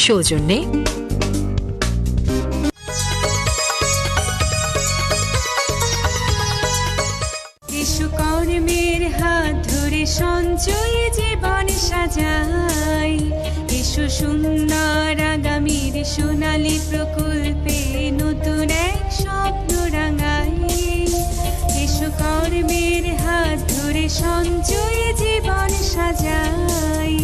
সৌজন্যে কর্মের হাত ধরে সঞ্চয় জীবন সাজাই, এসো সুন্দর আগামীর সোনালী প্রকল্পে নতুন এক স্বপ্ন রাঙাই। এসো কর্মের হাত ধরে সঞ্চয় জীবন সাজাই,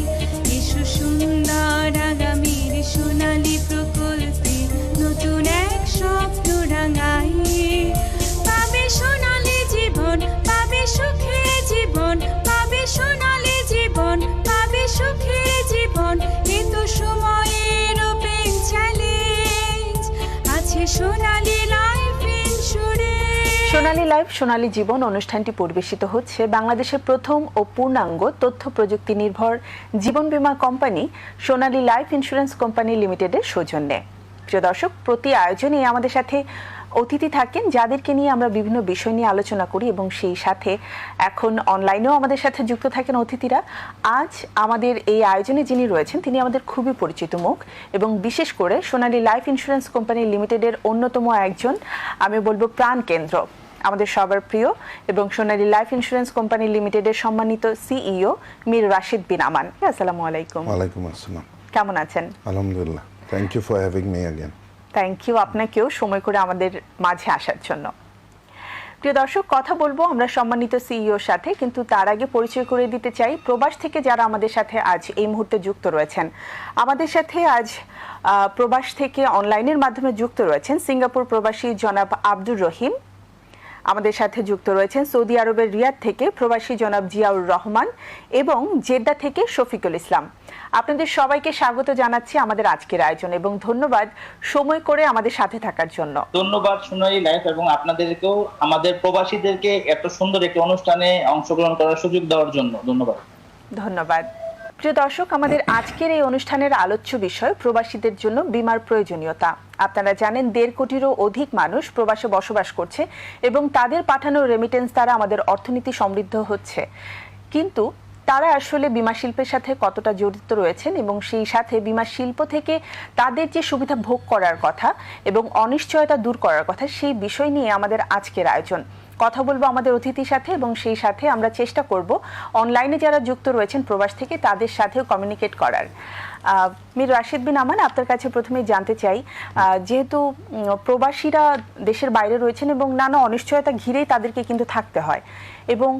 এসো সুন্দর আগামীর সোনালী প্রকল্পে নতুন এক স্বপ্ন রাঙাই। পাবে সোনালী জীবন, পাবে সুখে জীবন, পাবে সোনালী জীবন, পাবে সুখে জীবন। এ তো সময়ের ওপেন চ্যালেঞ্জ, আছে সোনালী লাইফ ইন্স্যুরেন্স। সোনালী লাইফ সোনালী জীবন অনুষ্ঠানটি পরিবেশিত হচ্ছে বাংলাদেশের প্রথম ও পূর্ণাঙ্গ তথ্য প্রযুক্তি নির্ভর জীবন বীমা কোম্পানি সোনালী লাইফ ইন্স্যুরেন্স কোম্পানি লিমিটেডের সৌজন্যে। প্রিয় দর্শক, প্রতি আয়োজনে আমাদের সাথে অতিথি থাকেন যাদেরকে নিয়ে আমরা বিভিন্ন বিষয় নিয়ে আলোচনা করি এবং সেই সাথে এখন অনলাইনেও আমাদের সাথে যুক্ত থাকেন অতিথিরা। আজ আমাদের এই আয়োজনে যিনি রয়েছেন তিনি আমাদের খুবই পরিচিত মুখ এবং বিশেষ করে সোনালী লাইফ ইন্স্যুরেন্স কোম্পানি লিমিটেডের অন্যতম একজন, আমি বলবো প্রাণ কেন্দ্র, আমাদের সবার প্রিয় এবং সোনালী লাইফ ইন্স্যুরেন্স কোম্পানি লিমিটেডের সম্মানিত সিইও মীর রাশিদ বিন আমান। আসসালামু আলাইকুম। ওয়ালাইকুম আসসালাম। কেমন আছেন? আলহামদুলিল্লাহ। Thank you for having me again. Thank you আপনাকেও সময় করে আমাদের মাঝে আসার জন্য। প্রিয় দর্শক, কথা বলবো আমরা সম্মানিত সিইওর সাথে, কিন্তু তার আগে পরিচয় করে দিতে চাই প্রবাস থেকে যারা আমাদের সাথে আজ এই মুহূর্তে যুক্ত রয়েছেন। আমাদের সাথে আজ প্রবাস থেকে অনলাইনের মাধ্যমে যুক্ত রয়েছেন সিঙ্গাপুর প্রবাসী জনাব আব্দুর রহিম, আমাদের সাথে যুক্ত রয়েছেন সৌদি আরবের রিয়াদ থেকে প্রবাসী জনাব জিয়াউর রহমান এবং জেদ্দা থেকে শফিকুল ইসলাম। আপনাদের সবাইকে স্বাগত জানাচ্ছি আমাদের আজকের আয়োজনে এবং ধন্যবাদ সময় করে আমাদের সাথে থাকার জন্য। ধন্যবাদ সোনালী লাইফ এবং আপনাদেরকেও আমাদের প্রবাসীদেরকে এত সুন্দর একটি অনুষ্ঠানে অংশগ্রহণ করার সুযোগ দেওয়ার জন্য ধন্যবাদ। ধন্যবাদ। প্রিয় দর্শক, আমাদের আজকের এই অনুষ্ঠানের আলোচ্য বিষয় প্রবাসীদের জন্য বীমার প্রয়োজনীয়তা। আপনারা জানেন 1.5 কোটিরও অধিক মানুষ প্রবাসে বসবাস করছে এবং তাদের পাঠানো রেমিটেন্স দ্বারা আমাদের অর্থনীতি সমৃদ্ধ হচ্ছে, কিন্তু তারা আসলে বীমা শিল্পের সাথে কতটা জড়িত রয়েছেন এবং সেই সাথে বীমা শিল্প থেকে তাদের যে সুবিধা ভোগ করার কথা এবং অনিশ্চয়তা দূর করার কথা, সেই বিষয় নিয়ে আমাদের আজকের আয়োজন। কথা বলবো আমাদের অতিথির সাথে এবং সেই সাথে আমরা চেষ্টা করব অনলাইনে যারা যুক্ত রয়েছেন প্রবাস থেকে তাদের সাথেও কমিউনিকেট করার। মীর রাশিদ বিন আমান, আপনার কাছে প্রথমেই জানতে চাই, যেহেতু প্রবাসীরা দেশের বাইরে রয়েছেন এবং নানা অনিশ্চয়তা ঘিরেই তাদেরকে কিন্তু থাকতে হয় এবং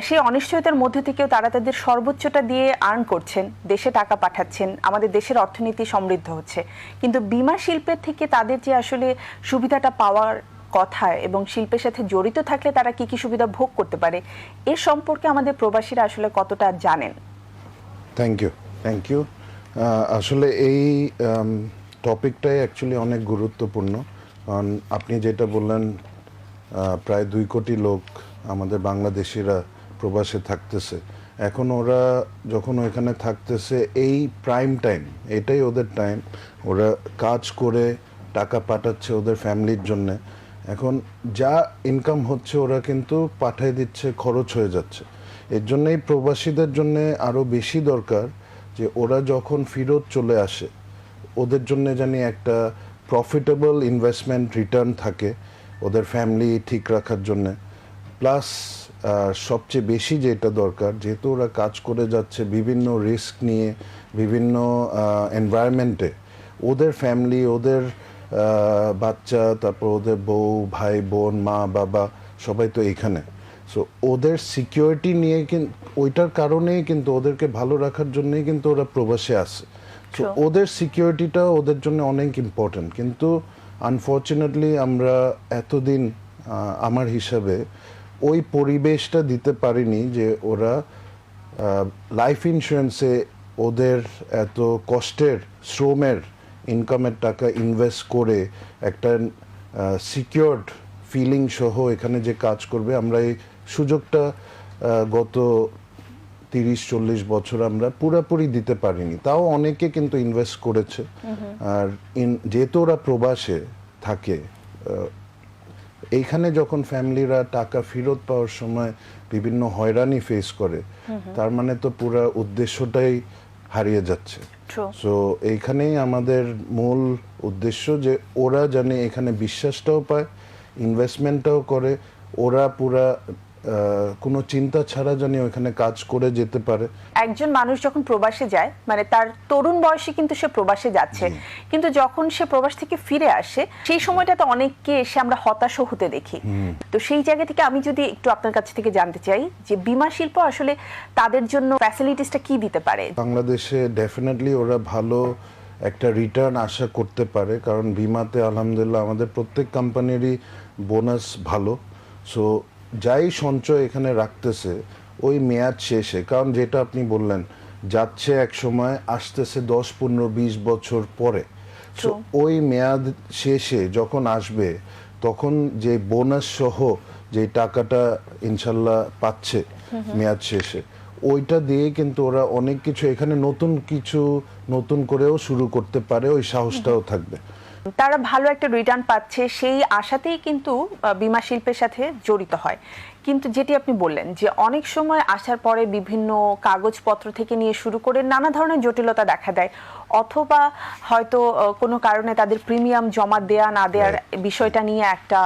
সেই অনিশ্চয়তার মধ্যে থেকেও তারা তাদের সর্বোচ্চটা দিয়ে আর্ন করছেন, দেশে টাকা পাঠাচ্ছেন, আমাদের দেশের অর্থনীতি সমৃদ্ধ হচ্ছে, কিন্তু বীমা শিল্পের থেকে তাদের যে আসলে সুবিধাটা পাওয়ার কথা এবং শিল্পের সাথে জড়িত থাকলে তারা কি কি সুবিধা ভোগ করতে পারে, এ সম্পর্কে আমাদের প্রবাসীরা আসলে কতটা জানেন? Thank you. আসলে এই টপিকটাই অ্যাকচুয়ালি অনেক গুরুত্বপূর্ণ, কারণ আপনি যেটা বললেন প্রায় 2 কোটি লোক আমাদের বাংলাদেশিরা প্রবাসে থাকতেছে। এখন ওরা যখন ওইখানে থাকতেছে এই প্রাইম টাইম, এটাই ওদের টাইম, ওরা কাজ করে টাকা পাঠাচ্ছে ওদের ফ্যামিলির জন্যে। এখন যা ইনকাম হচ্ছে ওরা কিন্তু পাঠিয়ে দিচ্ছে, খরচ হয়ে যাচ্ছে। এর জন্যই প্রবাসীদের জন্য আরও বেশি দরকার যে ওরা যখন ফেরত চলে আসে ওদের জন্য জানি একটা প্রফিটেবল ইনভেস্টমেন্ট রিটার্ন থাকে ওদের ফ্যামিলি ঠিক রাখার জন্য। প্লাস সবচেয়ে বেশি যেটা দরকার, যেহেতু ওরা কাজ করে যাচ্ছে বিভিন্ন রিস্ক নিয়ে বিভিন্ন এনভায়রনমেন্টে, ওদের ফ্যামিলি, ওদের বাচ্চা, তারপর ওদের বউ, ভাই, বোন, মা, বাবা সবাই তো এইখানে। সো ওদের সিকিউরিটি নিয়ে ওইটার কারণেই কিন্তু ওদেরকে ভালো রাখার জন্যই কিন্তু ওরা প্রবাসে আসে। তো ওদের সিকিউরিটিটা ওদের জন্য অনেক ইম্পর্টেন্ট। কিন্তু আনফর্চুনেটলি আমরা এতদিন আমার হিসাবে ওই পরিবেশটা দিতে পারিনি যে ওরা লাইফ ইন্স্যুরেন্সে ওদের এত কষ্টের শ্রমের ইনকামের টাকা ইনভেস্ট করে একটা সিকিউরড ফিলিং সহ এখানে যে কাজ করবে, আমরা এই সুযোগটা গত 30-40 বছর আমরা পুরোপুরি দিতে পারিনি। তাও অনেকে কিন্তু ইনভেস্ট করেছে। আর যেহেতু ওরা প্রবাসে থাকে, এইখানে যখন ফ্যামিলিরা টাকা ফেরত পাওয়ার সময় বিভিন্ন হয়রানি ফেস করে, তার মানে তো পুরো উদ্দেশ্যটাই হারিয়ে যাচ্ছে। True. সো এইখানেই আমাদের মূল উদ্দেশ্য যে ওরা জানে এখানে বিশ্বাসটাও পায়, ইনভেস্টমেন্টটাও করে, ওরা পুরা কোনো চিন্তা ছাড়া জানি ওখানে কাজ করে যেতে পারে। একজন মানুষ যখন প্রবাসে যায়, মানে তার তরুণ বয়সে কিন্তু সে প্রবাসে যাচ্ছে, কিন্তু যখন সে প্রবাস থেকে ফিরে আসে সেই সময়টাতে অনেককে এসে আমরা হতাশও হতে দেখি। তো সেই জায়গা থেকে আমি যদি একটু আপনার কাছ থেকে জানতে চাই যে বীমা শিল্প আসলে তাদের জন্য ফ্যাসিলিটিসটা কি দিতে পারে? বাংলাদেশে ডেফিনেটলি ওরা ভালো একটা রিটার্ন আশা করতে পারে, কারণ বিমাতে আলহামদুলিল্লাহ আমাদের প্রত্যেক কোম্পানিরই বোনাস ভালো। সো যাই সঞ্চয় এখানে রাখতেছে ওই মেয়াদ শেষে, কারণ যেটা আপনি বললেন যাচ্ছে এক সময়, আসতেছে 10-15-20 বছর পরে। সো ওই মেয়াদ শেষে যখন আসবে তখন যে বোনাস সহ যে টাকাটা ইনশাল্লাহ পাচ্ছে মেয়াদ শেষে, ওইটা দিয়ে কিন্তু ওরা অনেক কিছু এখানে নতুন করেও শুরু করতে পারে, ওই সাহসটাও থাকবে। তারা ভালো একটা রিটার্ন পাচ্ছে সেই আশাতেই কিন্তু বীমা শিল্পের সাথে জড়িত হয়। কিন্তু যেটি আপনি বললেন যে অনেক সময় আসার পরে বিভিন্ন কাগজপত্র থেকে নিয়ে শুরু করে নানা ধরনের জটিলতা দেখা দেয়, অথবা হয়তো কোনো কারণে তাদের প্রিমিয়াম জমা দেয়া না দেওয়ার বিষয়টা নিয়ে একটা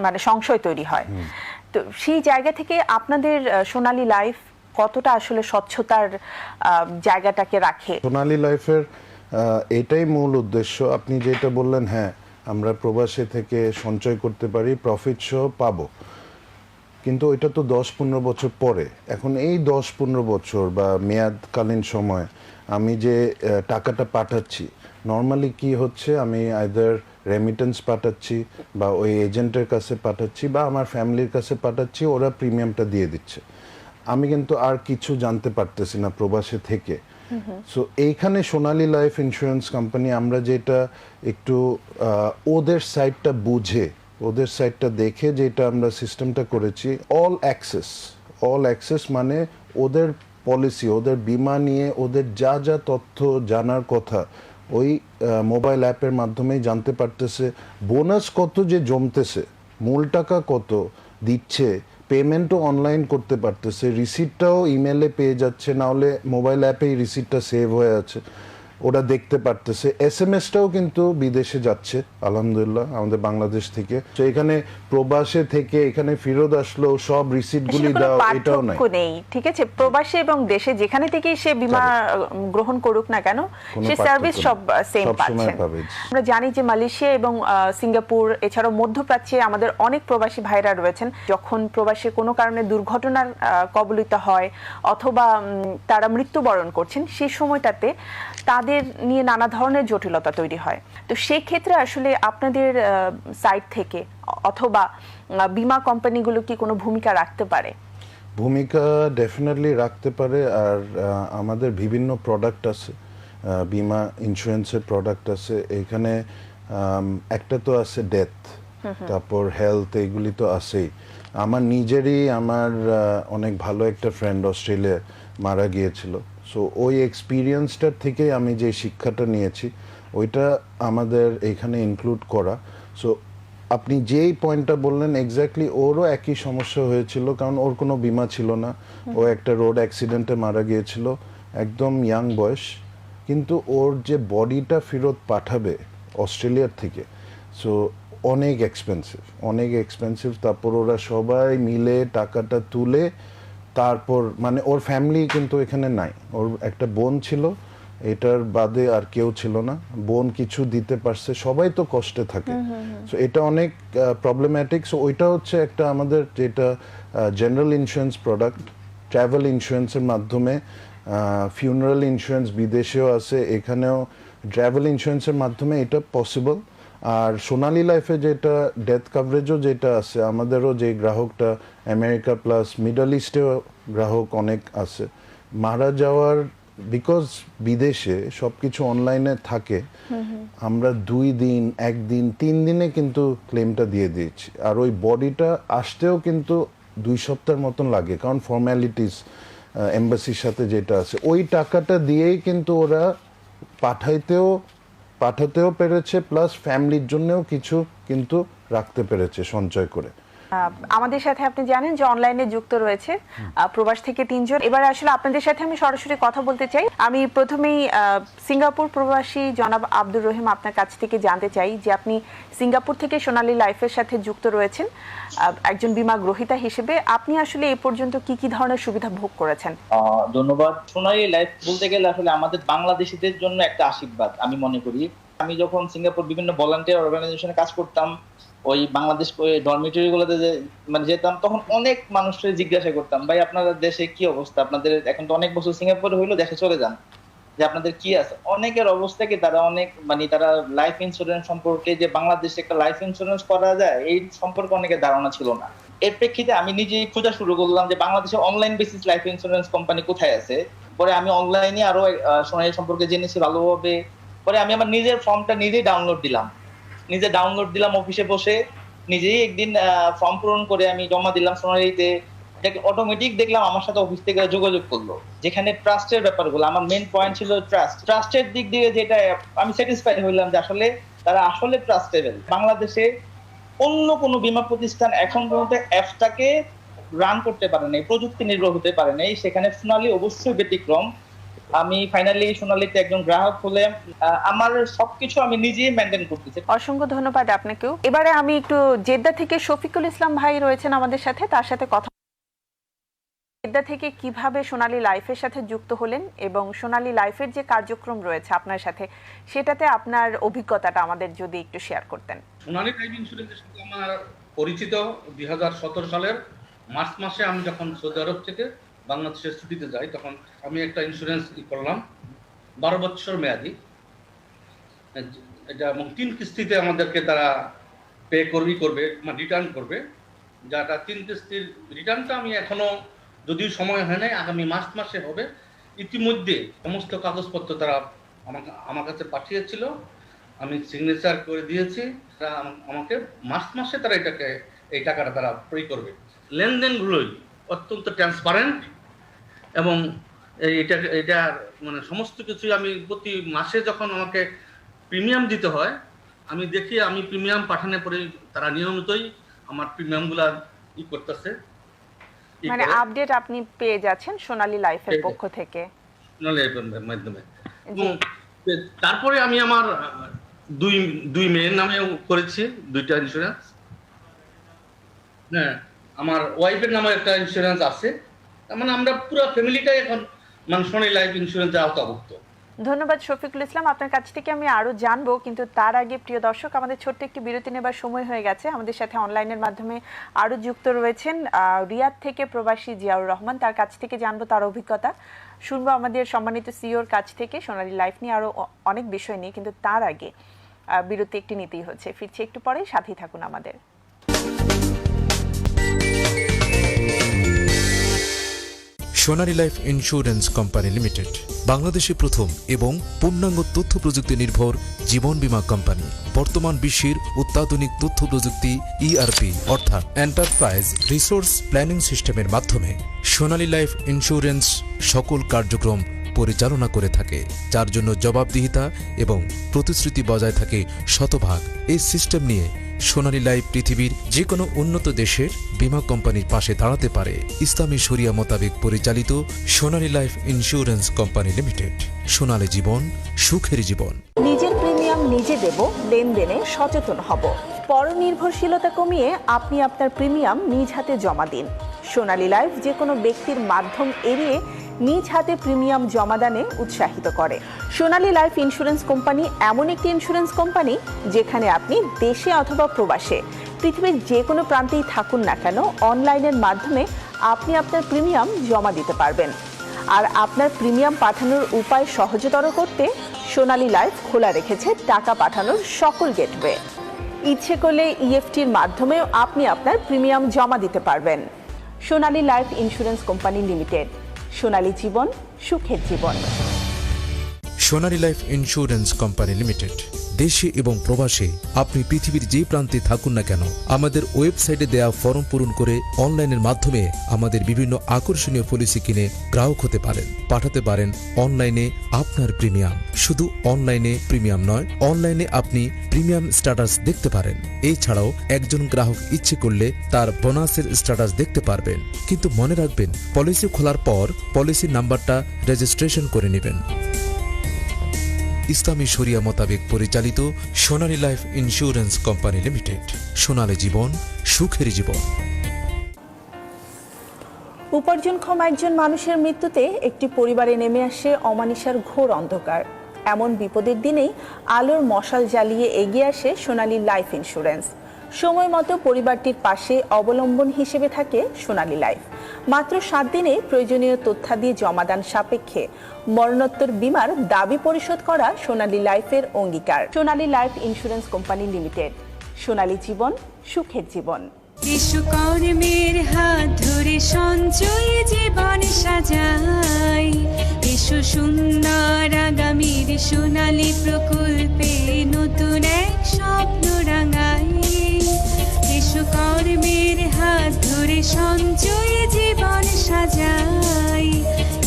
মানে সংশয় তৈরি হয়। তো সেই জায়গা থেকে আপনাদের সোনালী লাইফ কতটা আসলে স্বচ্ছতার জায়গাটাকে রাখে? সোনালী লাইফের এটাই মূল উদ্দেশ্য। আপনি যেটা বললেন, হ্যাঁ আমরা প্রবাসী থেকে সঞ্চয় করতে পারি, প্রফিট সহ পাবো, কিন্তু ওইটা তো 10-15 বছর পরে। এখন এই 10-15 বছর বা মেয়াদকালীন সময় আমি যে টাকাটা পাঠাচ্ছি, নর্মালি কি হচ্ছে, আমি আইদার রেমিটেন্স পাঠাচ্ছি বা ওই এজেন্টের কাছে পাঠাচ্ছি বা আমার ফ্যামিলির কাছে পাঠাচ্ছি, ওরা প্রিমিয়ামটা দিয়ে দিচ্ছে। আমি কিন্তু আর কিছু জানতে পারতেছি না প্রবাসে থেকে। সো এইখানে সোনালী লাইফ ইন্স্যুরেন্স কোম্পানি আমরা যেটা একটু ওদের সাইডটা বুঝে, ওদের সাইডটা দেখে যেটা আমরা সিস্টেমটা করেছি, অল অ্যাক্সেস মানে ওদের পলিসি, ওদের বীমা নিয়ে ওদের যা যা তথ্য জানার কথা ওই মোবাইল অ্যাপের মাধ্যমেই জানতে পারতেছে। বোনাস কত যে জমতেছে, মূল টাকা কত দিচ্ছে, পেমেন্টও অনলাইন করতে পারতেছে, রিসিপ্টটাও ইমেলে পেয়ে যাচ্ছে, না হলে মোবাইল অ্যাপেই রিসিপ্টটা সেভ হয়ে আছে, ওরা দেখতে পারতেছে। এসএমএসটাও কিন্তু বিদেশে যাচ্ছে আলহামদুলিল্লাহ আমাদের বাংলাদেশ থেকে। তো এখানে প্রবাসে থেকে এখানে ফেরত আসলো সব রিসিপ্টগুলি দাও, এটাও নাই। ঠিক আছে, প্রবাসে এবং দেশে যেখানে থেকেই সে বীমা গ্রহণ করুক না কেন, সে সার্ভিস সব সেম পাচ্ছে। আমরা জানি যে মালয়েশিয়া এবং সিঙ্গাপুর এছাড়াও মধ্যপ্রাচ্যে আমাদের অনেক প্রবাসী ভাইরা রয়েছেন, যখন প্রবাসে কোনো কারণে দুর্ঘটনার কবলিত হয় অথবা তারা মৃত্যুবরণ করছেন, সেই সময়টাতে তাদের নিয়ে নানা ধরনের জটিলতা তৈরি হয়। তো সেই ক্ষেত্রে আসলে আপনাদের সাইড থেকে অথবা বীমা কোম্পানিগুলো কি কোনো ভূমিকা রাখতে পারে? ভূমিকা ডেফিনেটলি রাখতে পারে। আর আমাদের বিভিন্ন প্রোডাক্ট আছে, বীমা ইন্স্যুরেন্সের প্রোডাক্ট আছে এখানে। একটা তো আছে ডেথ, তারপর হেলথ, এইগুলি তো আছেই। আমার নিজেরই অনেক ভালো একটা ফ্রেন্ড অস্ট্রেলিয়া মারা গিয়েছিল। সো ওই এক্সপিরিয়েন্সটার থেকে আমি যে শিক্ষাটা নিয়েছি ওইটা আমাদের এখানে ইনক্লুড করা। সো আপনি যেই পয়েন্টটা বললেন এক্স্যাক্টলি ওরও একই সমস্যা হয়েছিল, কারণ ওর কোনো বীমা ছিল না। ও একটা রোড অ্যাক্সিডেন্টে মারা গিয়েছিল, একদম ইয়াং বয়স, কিন্তু ওর যে বডিটা ফেরত পাঠাবে অস্ট্রেলিয়ার থেকে, সো অনেক এক্সপেন্সিভ। তারপর ওরা সবাই মিলে টাকাটা তুলে, তারপর মানে ওর ফ্যামিলি কিন্তু এখানে নাই, ওর একটা বোন ছিল, এটার বাদে আর কেউ ছিল না। বোন কিছু দিতে পারছে, সবাই তো কষ্টে থাকে। সো এটা অনেক প্রবলেম্যাটিক। সো ওইটা হচ্ছে একটা আমাদের যেটা জেনারেল ইন্স্যুরেন্স প্রোডাক্ট, ট্রাভেল ইন্স্যুরেন্সের মাধ্যমে, ফিউনারাল ইন্স্যুরেন্স বিদেশেও আছে, এখানেও ট্রাভেল ইন্স্যুরেন্সের মাধ্যমে এটা পসিবল। আর সোনালী লাইফে যেটা ডেথ কাভারেজও যেটা আছে, আমাদেরও যে গ্রাহকটা আমেরিকা প্লাস মিডল ইস্টেও গ্রাহক অনেক আছে মারা যাওয়ার, বিকজ বিদেশে সব কিছু অনলাইনে থাকে, আমরা 2 দিন, 1 দিন, 3 দিনে কিন্তু ক্লেমটা দিয়ে দিয়েছি। আর ওই বডিটা আসতেও কিন্তু 2 সপ্তাহের মতন লাগে, কারণ ফর্ম্যালিটিস এম্বাসির সাথে যেটা আছে, ওই টাকাটা দিয়েই কিন্তু ওরা পাঠাতেও পেরেছে, প্লাস ফ্যামিলির জন্যও কিছু কিন্তু রাখতে পেরেছে সঞ্চয় করে। আমাদের সাথে আপনি জানেন যে অনলাইনে যুক্ত রয়েছে প্রবাস থেকে 3 জন। এবার আসলে আপনাদের সাথে আমি সরাসরি কথা বলতে চাই। আমি প্রথমেই সিঙ্গাপুর প্রবাসী জনাব আব্দুর রহিম আপনার কাছ থেকে জানতে চাই যে আপনি সিঙ্গাপুর থেকে সোনালী লাইফের সাথে যুক্ত রয়েছেন একজন বীমা গ্রহীতা হিসেবে। আপনি আসলে এই পর্যন্ত কি কি ধরনের সুবিধা ভোগ করেছেন? ধন্যবাদ। সোনালী লাইফ বলতে গেলে আসলে আমাদের বাংলাদেশিদের জন্য একটা আশীর্বাদ আমি মনে করি। আমি যখন সিঙ্গাপুর বিভিন্ন ভলান্টিয়ার অর্গানাইজেশনে কাজ করতাম, ওই বাংলাদেশ ডরমিটরি গুলোতে যেতাম, তখন অনেক মানুষের জিজ্ঞাসা করতাম, ভাই আপনাদের দেশে কি অবস্থা, আপনাদের এখন তো অনেক বছর সিঙ্গাপুরে হইলো, দেশে চলে যান, যে আপনাদের কি আছে। অনেকের অবস্থা কি, তারা অনেক তারা লাইফ ইন্স্যুরেন্স সম্পর্কে, যে বাংলাদেশে একটা লাইফ ইন্স্যুরেন্স করা যায় এই সম্পর্কে অনেকের ধারণা ছিল না। এর প্রেক্ষিতে আমি নিজেই খোঁজা শুরু করলাম যে বাংলাদেশে online basis life Insurance company কোথায় আছে। পরে আমি অনলাইনে আরো সোনালী সম্পর্কে জেনেছি ভালোভাবে। পরে আমি আমার নিজের ফর্মটা নিজেই ডাউনলোড দিলাম অফিসে বসে, নিজেই একদিন ফর্ম পূরণ করে আমি জমা দিলাম সোনালীতে। অটোমেটিক দেখলাম আমার সাথে অফিস থেকে যোগাযোগ করলো, যেখানে ট্রাস্টের ব্যাপারগুলো, আমার মেইন পয়েন্ট ছিল ট্রাস্টের দিক দিয়ে, যেটা আমি স্যাটিসফাইড হইলাম যে আসলে তারা আসলে ট্রাস্টেবল। বাংলাদেশে অন্য কোনো বীমা প্রতিষ্ঠান এখন পর্যন্ত অ্যাপসটাকে রান করতে পারে নাই, প্রযুক্তি নির্ভর হতে পারে নাই, সেখানে সোনালী অবশ্যই ব্যতিক্রম। আমি ফাইনালি সোনালীতে একজন গ্রাহক হলে আমার সবকিছু আমি নিজেই মেনটেন করতেছি। অসংখ্য ধন্যবাদ আপনাকেও। এবারে আমি একটু জেদ্দা থেকে শফিকুল ইসলাম ভাই রয়েছেন আমাদের সাথে, তার সাথে কথা। জেদ্দা থেকে কিভাবে সোনালী লাইফের সাথে যুক্ত হলেন এবং সোনালী লাইফের যে কার্যক্রম রয়েছে আপনার সাথে, সেটাতে আপনার অভিজ্ঞতাটা আমাদের যদি একটু শেয়ার করতেন। সোনালী লাইফ ইন্স্যুরেন্সের সাথে আমার পরিচিত 2017 সালের মার্চ মাসে আমি যখন সৌদি আরব থেকে বাংলাদেশের ছুটিতে যাই, তখন আমি একটা ইন্স্যুরেন্স করলাম 12 বছর মেয়াদি। এটা এবং 3 কিস্তিতে আমাদেরকে তারা পে করবে রিটার্ন করবে। যাটা 3 কিস্তির রিটার্নটা আমি এখনো, যদিও সময় হয় নাই, আগামী মার্চ মাসে হবে। ইতিমধ্যে সমস্ত কাগজপত্র তারা আমার কাছে পাঠিয়েছিল, আমি সিগনেচার করে দিয়েছি। তারা আমাকে মার্চ মাসে তারা এই টাকাটা তারা পে করবে। লেনদেনগুলোই অত্যন্ত ট্রান্সপারেন্ট এবং এটা সমস্ত কিছুই আমি প্রতি মাসে যখন আমাকে প্রিমিয়াম দিতে হয়, আমি দেখি আমি প্রিমিয়াম পাঠানোর পরে তারা নিয়মিতই আমার প্রিমিয়ামগুলা করতেছে, আপডেট আপনি পেয়ে যাচ্ছেন সোনালী লাইফের পক্ষ থেকে, সোনালী লাইফের মাধ্যমে। তারপরে আমি আমার দুই মেয়ের নামে করেছি 2টা ইন্স্যুরেন্স। হ্যাঁ, আমার ওয়াইফের নামে একটা ইন্স্যুরেন্স আছে। আমরা পুরো ফ্যামিলিটাই এখন সোনালী লাইফ ইন্স্যুরেন্সে আওতাভুক্ত। ধন্যবাদ শফিকুল ইসলাম। আপনার কাছ থেকে আমি আরো জানবো, কিন্তু তার আগে প্রিয় দর্শক, আমাদের ছোট্ট একটি বিরতি নেবার সময় হয়ে গেছে। আমাদের সাথে অনলাইনের মাধ্যমে আরো যুক্ত রয়েছেন রিয়াদ থেকে প্রবাসী জিয়াউর রহমান, তার কাছ থেকে জানবো তার অভিজ্ঞতা, শুনবো আমাদের সম্মানিত সিইওর কাছ থেকে সোনালী লাইফ নিয়ে আরো অনেক বিষয় নিয়ে। কিন্তু তার আগে বিরতি একটি নিতেই হচ্ছে, ফিরছি একটু পরে, সাথেই থাকুন আমাদের। সোনালী লাইফ ইন্স্যুরেন্স কোম্পানি লিমিটেড বাংলাদেশে প্রথম এবং পূর্ণাঙ্গ তথ্য প্রযুক্তি নির্ভর জীবন বীমা কোম্পানি। বর্তমান বিশ্বের অত্যাধুনিক তথ্য প্রযুক্তি ইআরপি অর্থাৎ এন্টারপ্রাইজ রিসোর্স প্ল্যানিং সিস্টেমের মাধ্যমে সোনালী লাইফ ইন্স্যুরেন্স সকল কার্যক্রম পরিচালনা করে থাকে, যার জন্য জবাবদিহিতা এবং প্রতিশ্রুতি বজায় থাকে শতভাগ। এই সিস্টেম নিয়ে সোনালী লাইফ পৃথিবীর যে কোনো উন্নত দেশের বীমা কোম্পানির পাশে দাঁড়াতে পারে। ইসলামী শরিয়া মোতাবেক পরিচালিত সোনালী লাইফ ইন্স্যুরেন্স কোম্পানি লিমিটেড। সোনালী জীবন, সুখের জীবন। নিজের প্রিমিয়াম নিজে দেব, লেনদেনে সচেতন হব। পরনির্ভরশীলতা কমিয়ে আপনি আপনার প্রিমিয়াম নিজ হাতে জমা দিন। সোনালী লাইফ যে কোনো ব্যক্তির মাধ্যম এড়িয়ে নিজ হাতে প্রিমিয়াম জমাদানে উৎসাহিত করে। সোনালী লাইফ ইন্স্যুরেন্স কোম্পানি এমন একটি ইন্স্যুরেন্স কোম্পানি যেখানে আপনি দেশে অথবা প্রবাসে পৃথিবীর যে কোনো প্রান্তেই থাকুন না কেন, অনলাইনের মাধ্যমে আপনি আপনার প্রিমিয়াম জমা দিতে পারবেন। আর আপনার প্রিমিয়াম পাঠানোর উপায় সহজতর করতে সোনালী লাইফ খোলা রেখেছে টাকা পাঠানোর সকল গেটওয়ে। ইচ্ছে করলে ইএফটির মাধ্যমেও আপনি আপনার প্রিমিয়াম জমা দিতে পারবেন। সোনালী লাইফ ইন্স্যুরেন্স কোম্পানি লিমিটেড, সোনালী জীবন, সুখের জীবন। সোনালী লাইফ ইন্স্যুরেন্স কোম্পানি লিমিটেড দেশে এবং প্রবাসে আপনি পৃথিবীর যে প্রান্তে থাকুন না কেন আমাদের ওয়েবসাইটে দেয়া ফর্ম পূরণ করে অনলাইনের মাধ্যমে আমাদের বিভিন্ন আকর্ষণীয় পলিসি কিনে গ্রাহক হতে পারেন। পাঠাতে পারেন অনলাইনে আপনার প্রিমিয়াম। শুধু অনলাইনে প্রিমিয়াম নয়, অনলাইনে আপনি প্রিমিয়াম স্ট্যাটাস দেখতে পারেন। এছাড়াও একজন গ্রাহক ইচ্ছে করলে তার বোনাসের স্ট্যাটাস দেখতে পারবেন। কিন্তু মনে রাখবেন, পলিসি খোলার পর পলিসির নাম্বারটা রেজিস্ট্রেশন করে নেবেন। ইসলামী শরিয়া মোতাবেক পরিচালিত সোনালী লাইফ ইন্স্যুরেন্স কোম্পানি লিমিটেড। সোনালী জীবন, সুখের জীবন। উপার্জনক্ষম একজন মানুষের মৃত্যুতে একটি পরিবারে নেমে আসে অমানিসার ঘোর অন্ধকার। এমন বিপদের দিনেই আলোর মশাল জ্বালিয়ে এগিয়ে আসে সোনালী লাইফ ইন্স্যুরেন্স। সময় মতো পরিবারটির পাশে অবলম্বন হিসেবে থাকে সোনালী লাইফ। মাত্র 7 দিনে প্রয়োজনীয় তথ্যাদি জমাদান সাপেক্ষে মরণোত্তর বীমার দাবি পরিশোধ করা সোনালী লাইফের অঙ্গীকার। সোনালী লাইফ ইন্স্যুরেন্স কোম্পানি লিমিটেড। সোনালী জীবন, সুখের জীবন। কর্মের হাত ধরে সঞ্চয়ী জীবন সাজাই, এসো সুন্দর আগামীর সোনালী প্রকল্পে নতুন এক স্বপ্ন রাঙাই। এসো কর্মের হাত ধরে সঞ্চয়ী জীবন সাজাই,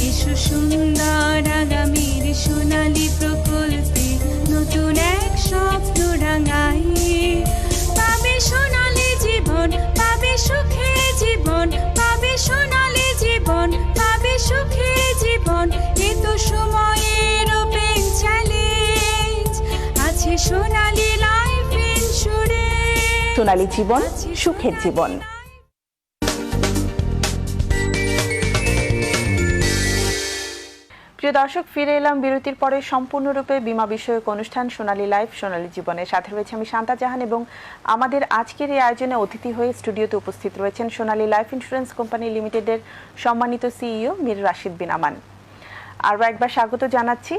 এসো সুন্দর আগামীর সোনালী প্রকল্পে নতুন এক স্বপ্ন রাঙাই। পাবে সোনালী জীবন, পাবে সুখে জীবন, পাবে সোনালী জীবন, পাবে সুখে জীবন। এ তো সময়ের ওপেন চ্যালেঞ্জ, আছে সোনালী লাইফ ইন্স্যুরেন্স। সোনালী জীবন, সুখের জীবন। প্রিয় দর্শক, ফিরে এলাম বিরতির পরে সম্পূর্ণরূপে বীমা বিষয়ক অনুষ্ঠান সোনালী লাইফ, সোনালী জীবনের সাথে রয়েছে আমি শান্তা জাহান এবং আমাদের আজকের এই আয়োজনে অতিথি হয়ে স্টুডিওতে উপস্থিত রয়েছেন সোনালী লাইফ ইন্স্যুরেন্স কোম্পানি লিমিটেডের সম্মানিত সিইও মীর রাশিদ বিন আমান। আরও একবার স্বাগত জানাচ্ছি।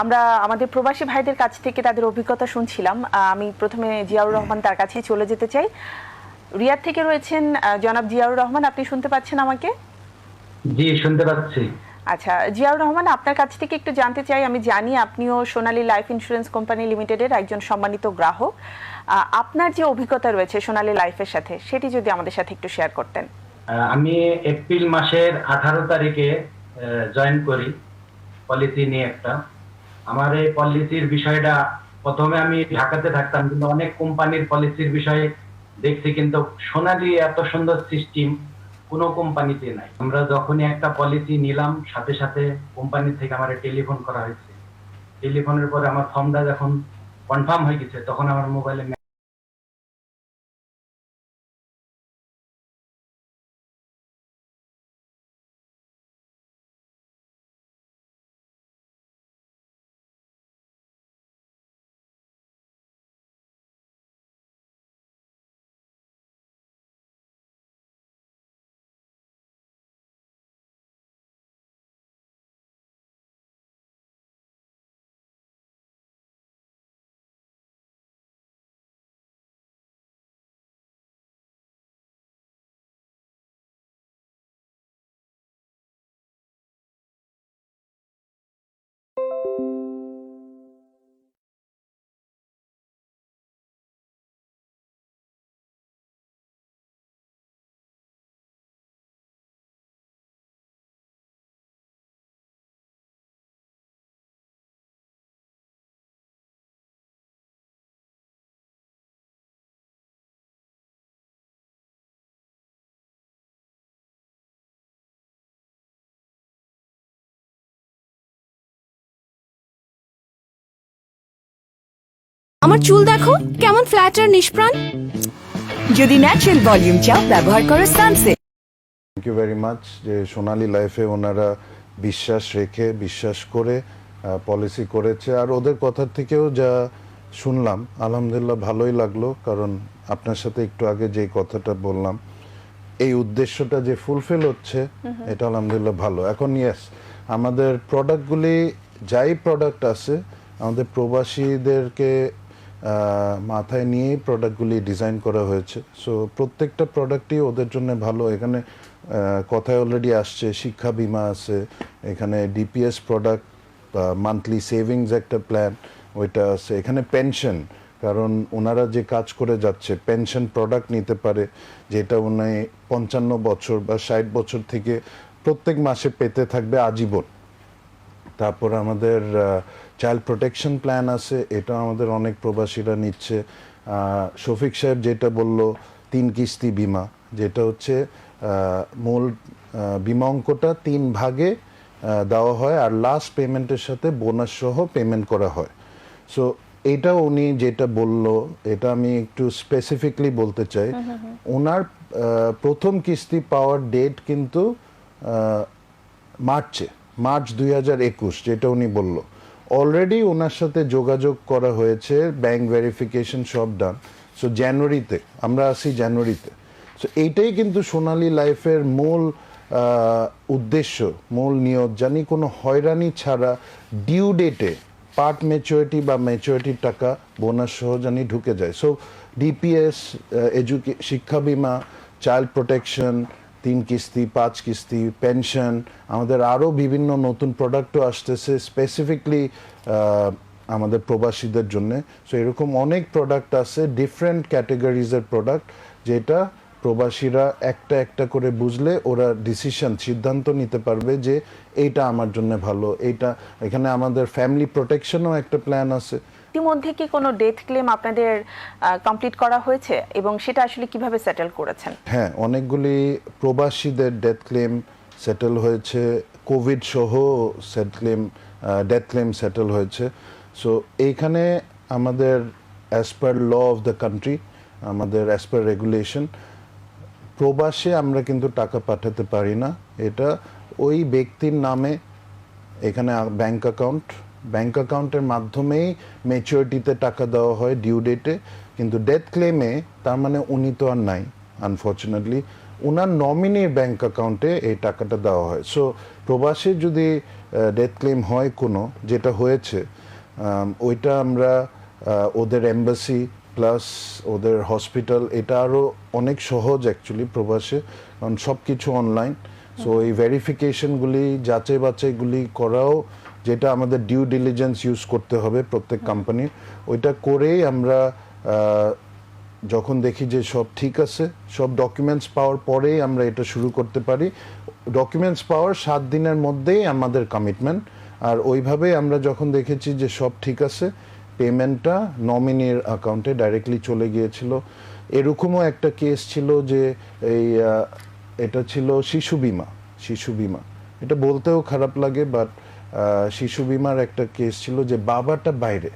আমরা আমাদের প্রবাসী ভাইদের কাছ থেকে তাদের অভিজ্ঞতা শুনছিলাম। আমি প্রথমে জিয়াউর রহমান, তার কাছেই চলে যেতে চাই। রিয়াদ থেকে রয়েছেন জনাব জিয়াউর রহমান, আপনি শুনতে পাচ্ছেন আমাকে? জি, শুনতে পাচ্ছি। আচ্ছা জিয়াউর রহমান, আপনার কাছ থেকে একটু জানতে চাই, আমি জানি আপনিও সোনালী লাইফ ইন্স্যুরেন্স কোম্পানি লিমিটেডের একজন সম্মানিত গ্রাহক। আপনার যে অভিজ্ঞতা রয়েছে সোনালী লাইফের সাথে, সেটি যদি আমাদের সাথে একটু শেয়ার করতেন। আমি এপ্রিল মাসের 18 তারিখে জয়েন করি পলিসি নিয়ে একটা। আমার এই পলিসির বিষয়টা, প্রথমে আমি ঢাকাতে থাকতাম, কিন্তু অনেক কোম্পানির পলিসির বিষয়ে দেখছি, কিন্তু সোনালী এত সুন্দর সিস্টেম কোনো কোম্পানিতে নাই। আমরা যখনই একটা পলিসি নিলাম, সাথে সাথে কোম্পানি থেকে আমার টেলিফোন করা হয়েছে। টেলিফোনের পরে আমার ফর্মটা যখন কনফার্ম হয়ে গেছে, তখন আমার মোবাইলে আমার চুল দেখো কেমন ফ্ল্যাট আর নিষ্প্রাণ। যদি ন্যাচারাল ভলিউম চাও, ব্যবহার করো sunset. Thank you very much যে সোনালী লাইফে ওনারা বিশ্বাস রেখে, বিশ্বাস করে পলিসি করেছে। আর ওদের কথা থেকেও যা শুনলাম, আলহামদুলিল্লাহ ভালোই লাগলো। কারণ আপনার সাথে একটু আগে যে কথাটা বললাম, এই উদ্দেশ্যটা যে ফুলফিল হচ্ছে, এটা আলহামদুলিল্লাহ ভালো। এখন ইয়েস, আমাদের প্রোডাক্টগুলি, যাই প্রোডাক্ট আছে, আমাদের প্রবাসীদেরকে মাথায় নিয়েই প্রোডাক্টগুলি ডিজাইন করা হয়েছে। সো প্রত্যেকটা প্রোডাক্টই ওদের জন্য ভালো। এখানে কথায় অলরেডি আসছে, শিক্ষা বীমা আছে, এখানে ডিপিএস প্রোডাক্ট, মান্থলি সেভিংস একটা প্ল্যান, ওইটা আছে। এখানে পেনশন, কারণ ওনারা যে কাজ করে যাচ্ছে পেনশন প্রোডাক্ট নিতে পারে, যেটা উনি 55 বছর বা 60 বছর থেকে প্রত্যেক মাসে পেতে থাকবে আজীবন। তারপর আমাদের চাইল্ড প্রোটেকশন প্ল্যান আছে, এটা আমাদের অনেক প্রবাসীরা নিচ্ছে। শফিক সাহেব যেটা বলল 3 কিস্তি বিমা, যেটা হচ্ছে মূল বিমা অঙ্কটা 3 ভাগে দেওয়া হয় আর লাস্ট পেমেন্টের সাথে বোনাস সহ পেমেন্ট করা হয়। সো এটা উনি যেটা বলল এটা আমি একটু স্পেসিফিকলি বলতে চাই। ওনার প্রথম কিস্তি পাওয়ার ডেট কিন্তু মার্চ 2021, যেটা উনি বলল। অলরেডি ওনার সাথে যোগাযোগ করা হয়েছে, ব্যাংক ভেরিফিকেশন সব ডান। সো জানুয়ারিতে, আমরা আসি জানুয়ারিতে। সো এইটাই কিন্তু সোনালী লাইফের মূল উদ্দেশ্য, মূল নিয়ত, জানি কোনো হয়রানি ছাড়া ডিউ ডেটে পার্ট ম্যাচুরিটি বা ম্যাচুরিটির টাকা বোনাস সহ জানি ঢুকে যায়। সো ডিপিএস, শিক্ষা বিমা, চাইল্ড প্রোটেকশন, 3 কিস্তি, 5 কিস্তি, পেনশন, আমাদের আরও বিভিন্ন নতুন প্রোডাক্টও আসতেছে স্পেসিফিকলি আমাদের প্রবাসীদের জন্য। সো এরকম অনেক প্রোডাক্ট আছে, ডিফারেন্ট ক্যাটেগরিজের প্রোডাক্ট, যেটা প্রবাসীরা একটা একটা করে বুঝলে ওরা সিদ্ধান্ত নিতে পারবে যে এইটা আমার জন্য ভালো। এখানে আমাদের ফ্যামিলি প্রোটেকশনও একটা প্ল্যান আছে। ইতিমধ্যে কি কোনো ডেথ ক্লেম আপনাদের কমপ্লিট করা হয়েছে এবং সেটা আসলে কিভাবে সেটেল করেছেন? হ্যাঁ, অনেকগুলি প্রবাসীদের ডেথ ক্লেম সেটেল হয়েছে, কোভিড সহ ডেথ ক্লেম সেটেল হয়েছে। সো এইখানে আমাদের as per law of the country, আমাদের অ্যাজ পার রেগুলেশন, প্রবাসে আমরা কিন্তু টাকা পাঠাতে পারি না। এটা ওই ব্যক্তির নামে এখানে ব্যাংক অ্যাকাউন্টের মাধ্যমেই ম্যাচুরিটিতে টাকা দেওয়া হয় ডিউ ডেটে। কিন্তু ডেথ ক্লেমে তার মানে উনি তো আর নাই, আনফর্চুনেটলি ওনার নমিনির ব্যাংক অ্যাকাউন্টে এই টাকাটা দেওয়া হয়। সো প্রবাসে যদি ডেথ ক্লেম হয় কোনো, যেটা হয়েছে, ওইটা আমরা ওদের এম্বাসি প্লাস ওদের হসপিটাল, এটা আরও অনেক সহজ অ্যাকচুয়ালি প্রবাসে, কারণ সব কিছু অনলাইন। সো এই ভেরিফিকেশনগুলি, যাচাই বাছাইগুলি করাও, যেটা আমাদের ডিউ ডিলিজেন্স ইউজ করতে হবে প্রত্যেক কোম্পানির, ওইটা করেই আমরা যখন দেখি যে সব ঠিক আছে, সব ডকুমেন্টস পাওয়ার পরেই আমরা এটা শুরু করতে পারি। ডকুমেন্টস পাওয়ার 7 দিনের মধ্যেই আমাদের কমিটমেন্ট। আর ওইভাবে আমরা যখন দেখেছি যে সব ঠিক আছে, পেমেন্টটা নমিনির অ্যাকাউন্টে ডাইরেক্টলি চলে গিয়েছিল। এরকমও একটা কেস ছিল যে এটা ছিল শিশু বিমা। এটা বলতেও খারাপ লাগে, বাট শিশু বিমার একটা কেস ছিল যে বাবাটা বাইরে,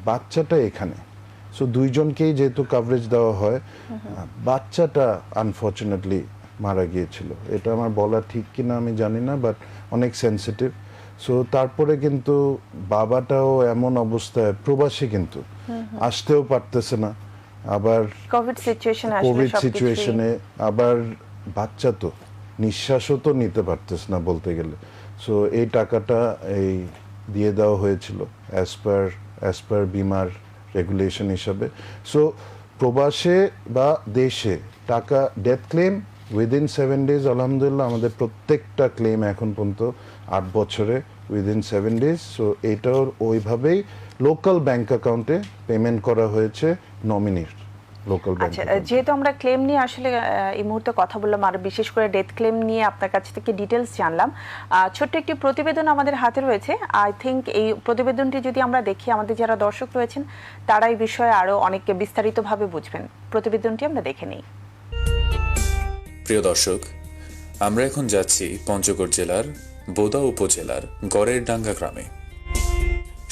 বাচ্চাটা এখানে। সো দুইজনকেই যেহেতু কভারেজ দেওয়া হয়, বাচ্চাটা আনফর্চুনেটলি মারা গিয়েছিল। এটা আমার বলা ঠিক কিনা আমি জানি না, বাট অনেক সেন্সিটিভ। সো তারপরে কিন্তু বাবাটাও এমন অবস্থায়, প্রবাসী কিন্তু আসতেও পারতেছে না, আবার কোভিড সিচুয়েশনে, আবার বাচ্চা তো নিঃশ্বাসও তো নিতে পারতেছে না বলতে গেলে। সো এই টাকাটা দিয়ে দেওয়া হয়েছিল অ্যাজ পার বিমার রেগুলেশন হিসাবে। সো প্রবাসে বা দেশে টাকা ডেথ ক্লেম উইদিন 7 days, আলহামদুলিল্লাহ আমাদের প্রত্যেকটা ক্লেম এখন পর্যন্ত 8 বছরে উইদিন 7 days। সো এটাও ওইভাবেই লোকাল ব্যাংক অ্যাকাউন্টে পেমেন্ট করা হয়েছে নমিনির লোকাল ব্যাংক। আচ্ছা, যেহেতু আমরা ক্লেম নিয়ে আসলে এই মুহূর্তে কথা বললাম, আর বিশেষ করে ডেথ ক্লেম নিয়ে আপনার কাছ থেকে ডিটেলস জানলাম, ছোট্ট একটি প্রতিবেদন আমাদের হাতে রয়েছে। আই থিংক এই প্রতিবেদনটি যদি আমরা দেখি, আমাদের যারা দর্শক রয়েছেন তারা এই বিষয়ে আরো অনেক বিস্তারিতভাবে বুঝবেন। প্রতিবেদনটি আমরা দেখে নিই। প্রিয় দর্শক, আমরা এখন যাচ্ছি পঞ্চগড় জেলার বোদা উপজেলার গড়ের ডাঙ্গা গ্রামে।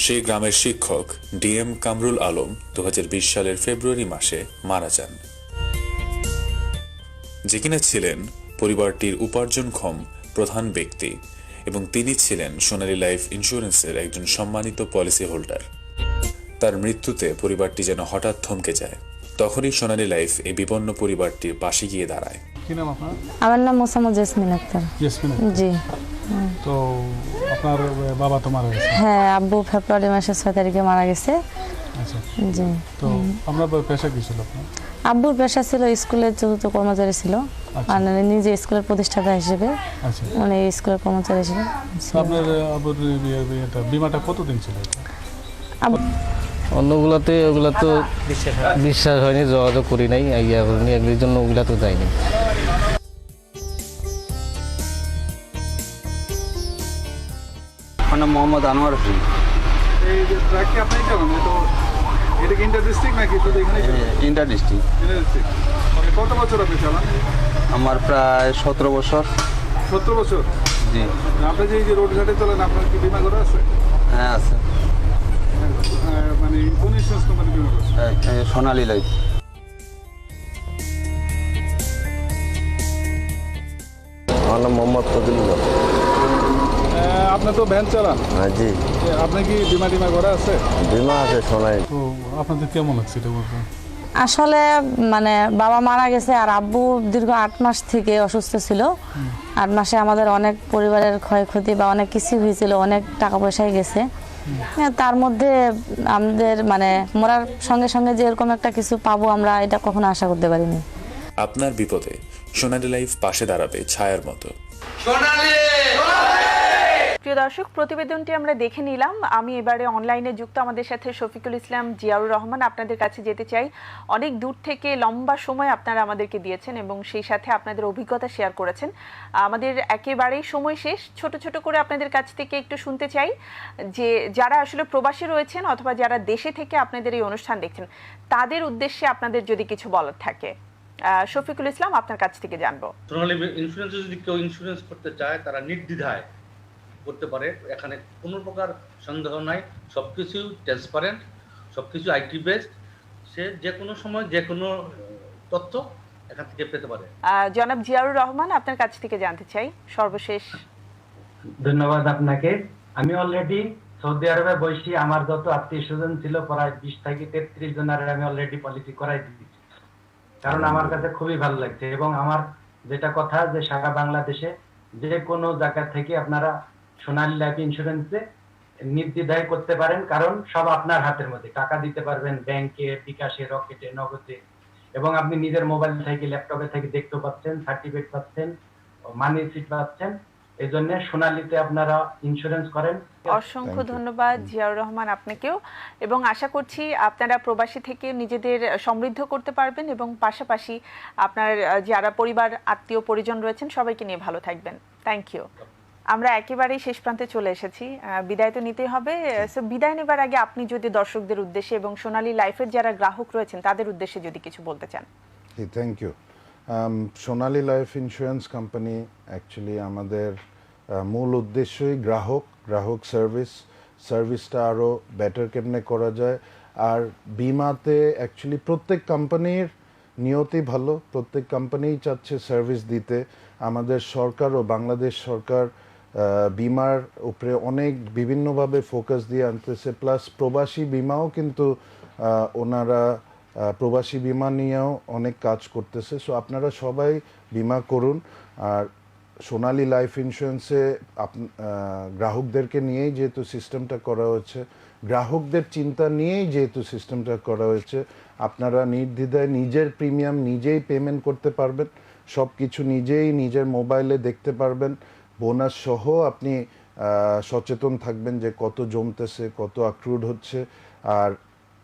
সেই গ্রামের শিক্ষক ডিএম কামরুল আলম 2020 সালের ফেব্রুয়ারি মাসে মারা যান, যে কিনা ছিলেন পরিবারটির উপার্জনক্ষম প্রধান ব্যক্তি এবং তিনি ছিলেন সোনালী লাইফ ইন্স্যুরেন্সের একজন সম্মানিত পলিসি হোল্ডার। তার মৃত্যুতে পরিবারটি যেন হঠাৎ থমকে যায়। তখনই সোনালী লাইফ এই বিপন্ন পরিবারটির পাশে গিয়ে দাঁড়ায়। আমার নাম মোসাম্মদ জেসমিন আক্তার। জি। তো আপনার বাবা তো মারা গেছে? হ্যাঁ, আব্বু ফেব্রুয়ারি মাসের 6 তারিখে মারা গেছে। আচ্ছা। জি। তো আপনার পেশা কি ছিল আপনার? আব্বুর পেশা ছিল স্কুলের চতুর্থ কর্মচারী ছিল, মানে নিজে স্কুলের প্রতিষ্ঠাতা হিসেবে। আচ্ছা। মানে স্কুলের কর্মচারী ছিল। আপনার আব্বুর বিমাটা কতদিন ছিল? অন্যগুলোতে ওগুলো তো বিশ্বাস হয়নি, যোগাযোগ করি নাই, ইয়া করিনি, এগুলির জন্য ওগুলা তো যায়নি। আমার নাম মোহাম্মদ আনোয়ার হোসেন। এই যে ট্রাকটি আপনি চালান, এটা কি ইন্টার ডিস্ট্রিক্ট নাকি শুধু এখানে? Inter district. কত বছর আপনি চালান? আমার প্রায় 17 বছর। 17 বছর? জি। আপনি যে রোড ঘাটে চলেন, আপনার কি বিমা করা আছে? হ্যাঁ আছে। মানে কোন ইন্স্যুরেন্স কোম্পানি বিমা করছে? সোনালী লাইফ। আমার নাম মোহাম্মদ ফজলুল্লাহ। আপনি তো ভ্যান চালান? হ্যাঁ জি। আপনার কি বিমা করা আছে? বিমা আছে সোনালী। তো আপনাদের কেমন লাগছে এটা বলবেন? আসলে মানে বাবা মারা গেছে আর আব্বু দীর্ঘ 8 মাস থেকে অসুস্থ ছিল। 8 মাসে আমাদের অনেক পরিবারের ক্ষয়ক্ষতি বা অনেক কিছু হয়েছিল, অনেক টাকা পয়সায় গেছে। তার মধ্যে আমাদের মানে মরার সঙ্গে সঙ্গে যে এরকম একটা কিছু পাবো আমরা এটা কখনো আশা করতে পারিনি। আপনার বিপদে সোনালী লাইফ পাশে দাঁড়াবে ছায়ার মতো। প্রিয় দর্শক, প্রতিবেদনটি আমরা দেখে নিলাম। আমি এবারে অনলাইনে যুক্ত আমাদের সাথে শফিকুল ইসলাম, জিয়াউর রহমান। আপনাদের কাছে যেতে চাই, অনেক দূর থেকে লম্বা সময় আপনারা আমাদেরকে দিয়েছেন এবং সেই সাথে আপনাদের অভিজ্ঞতা শেয়ার করেছেন। আমাদের একেবারেই সময় শেষ। ছোট ছোট করে আপনাদের কাছ থেকে একটু শুনতে চাই যে যারা আসলে প্রবাসী রয়েছেন অথবা যারা দেশে থেকে আপনাদের এই অনুষ্ঠান দেখছেন, তাদের উদ্দেশ্যে আপনাদের যদি কিছু বলার থাকে। শফিকুল ইসলাম, আপনার কাছ থেকে জানবো। সোনালী ইন্স্যুরেন্সে যদি কেউ ইন্স্যুরেন্স করতে চায়, তারা নির্দ্বিধায় করতে পারে। এখানে কোনো প্রকার সন্দেহ নাই, সব কিছু ট্রান্সপারেন্ট, সব কিছু আইটি বেসড। সে যে কোনো সময় যে কোনো তথ্য এখান থেকে পেতে পারে। জনাব জিয়াউর রহমান, আপনার কাছ থেকে জানতে চাই সর্বশেষ। ধন্যবাদ আপনাকে। আমি অলরেডি সৌদি আরবে বসি, আমার যত আত্মীয় স্বজন ছিল প্রায় 20 থেকে 33 জনের আমি অলরেডি পলিসি করাই দিয়েছি, কারণ আমার কাছে খুবই ভালো লাগছে। এবং আমার যেটা কথা যে সারা বাংলাদেশে যে কোনো জায়গা থেকে আপনারা সোনালী লাইফ ইন্স্যুরেন্সে নির্দ্বিধায় করতে পারেন, কারণ সব আপনার হাতের মধ্যে। টাকা দিতে পারবেন ব্যাংকে, বিকাশে, রকেটে, নগদে, এবং আপনি নিজের মোবাইল থেকে, ল্যাপটপে থেকে দেখতে পাচ্ছেন, সার্টিফিকেট পাচ্ছেন, মানি সিট পাচ্ছেন। এই জন্য সোনালীতে আপনারা ইন্স্যুরেন্স করেন। অসংখ্য ধন্যবাদ জিয়াউর রহমান আপনাকেও, এবং আশা করছি আপনারা প্রবাসী থেকে নিজেদের সমৃদ্ধ করতে পারবেন এবং পাশাপাশি আপনার যারা পরিবার, আত্মীয় পরিজন রয়েছেন সবাইকে নিয়ে ভালো থাকবেন। Thank you. আমরা একেবারেই শেষ প্রান্তে চলে এসেছি, বিদায় তো নিতেই হবে। সো বিদায় নেবার আগে আপনি যদি দর্শকদের উদ্দেশ্যে এবং সোনালী লাইফের যারা গ্রাহক রয়েছেন তাদের উদ্দেশ্যে যদি কিছু বলতে চান। Thank you. Sonali Life Insurance Company actually আমাদের মূল উদ্দেশ্যই গ্রাহক সার্ভিসটা আরও বেটার কেমনে করা যায়। আর বিমাতে অ্যাকচুয়ালি প্রত্যেক কোম্পানির নিয়তি ভালো, প্রত্যেক কোম্পানিই চাচ্ছে সার্ভিস দিতে। আমাদের সরকারও, বাংলাদেশ সরকার বিমার উপরে অনেক বিভিন্নভাবে ফোকাস দিয়ে আনতেছে, প্লাস প্রবাসী বিমাও কিন্তু ওনারা প্রবাসী বিমা নিয়েও অনেক কাজ করতেছে। সো আপনারা সবাই বিমা করুন। আর সোনালী লাইফ ইন্স্যুরেন্সে গ্রাহকদেরকে নিয়েই যেহেতু সিস্টেমটা করা হয়েছে, গ্রাহকদের চিন্তা নিয়েই যেহেতু সিস্টেমটা করা হয়েছে, আপনারা নির্দ্বিধায় নিজের প্রিমিয়াম নিজেই পেমেন্ট করতে পারবেন, সব কিছু নিজেই নিজের মোবাইলে দেখতে পারবেন। বোনাস সহ আপনি সচেতন থাকবেন যে কত জমতেছে, কত অ্যাক্রুড হচ্ছে। আর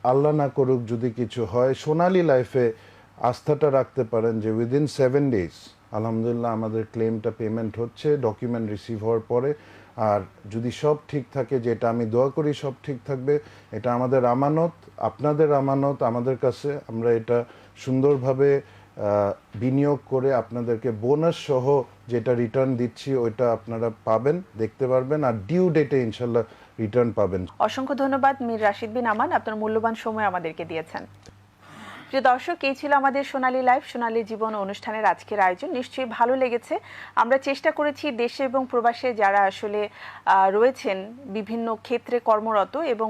আল্লাহ না করুক যদি কিছু হয়, সোনালী লাইফে আস্থাটা রাখতে পারেন যে উইদিন 7 days আলহামদুলিল্লাহ আমাদের ক্লেমটা পেমেন্ট হচ্ছে ডকুমেন্ট রিসিভ হওয়ার পরে। আর যদি সব ঠিক থাকে, যেটা আমি দোয়া করি সব ঠিক থাকবে, এটা আমাদের আমানত, আপনাদের আমানত আমাদের কাছে। আমরা এটা সুন্দরভাবে বিনিয়োগ করে আপনাদেরকে বোনাস সহ যেটা রিটার্ন দিচ্ছি ওইটা আপনারা পাবেন, দেখতে পারবেন, আর ডিউ ডেটে ইনশাল্লাহ রিটার্ন পাবেন। অসংখ্য ধন্যবাদ মীর রাশিদ বিন আমান, আপনার মূল্যবান সময় আমাদেরকে দিয়েছেন। প্রিয় দর্শক, এই ছিল আমাদের সোনালী লাইফ সোনালী জীবন অনুষ্ঠানের আজকের আয়োজন। নিশ্চয়ই ভালো লেগেছে। আমরা চেষ্টা করেছি দেশে এবং প্রবাসে যারা আসলে রয়েছেন বিভিন্ন ক্ষেত্রে কর্মরত এবং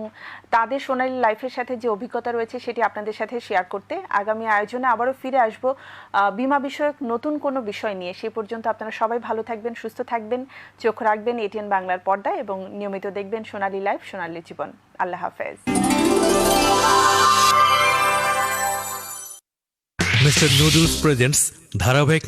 তাদের সোনালী লাইফের সাথে যে অভিজ্ঞতা রয়েছে সেটি আপনাদের সাথে শেয়ার করতে। আগামী আয়োজনে আবারও ফিরে আসব বিমা বিষয়ক নতুন কোনো বিষয় নিয়ে। সেই পর্যন্ত আপনারা সবাই ভালো থাকবেন, সুস্থ থাকবেন, চোখ রাখবেন এটিএন বাংলার পর্দায় এবং নিয়মিত দেখবেন সোনালী লাইফ সোনালী জীবন। আল্লাহ হাফেজ। মিস্টার নুডলস প্রেজেন্টস ধারাবাহিক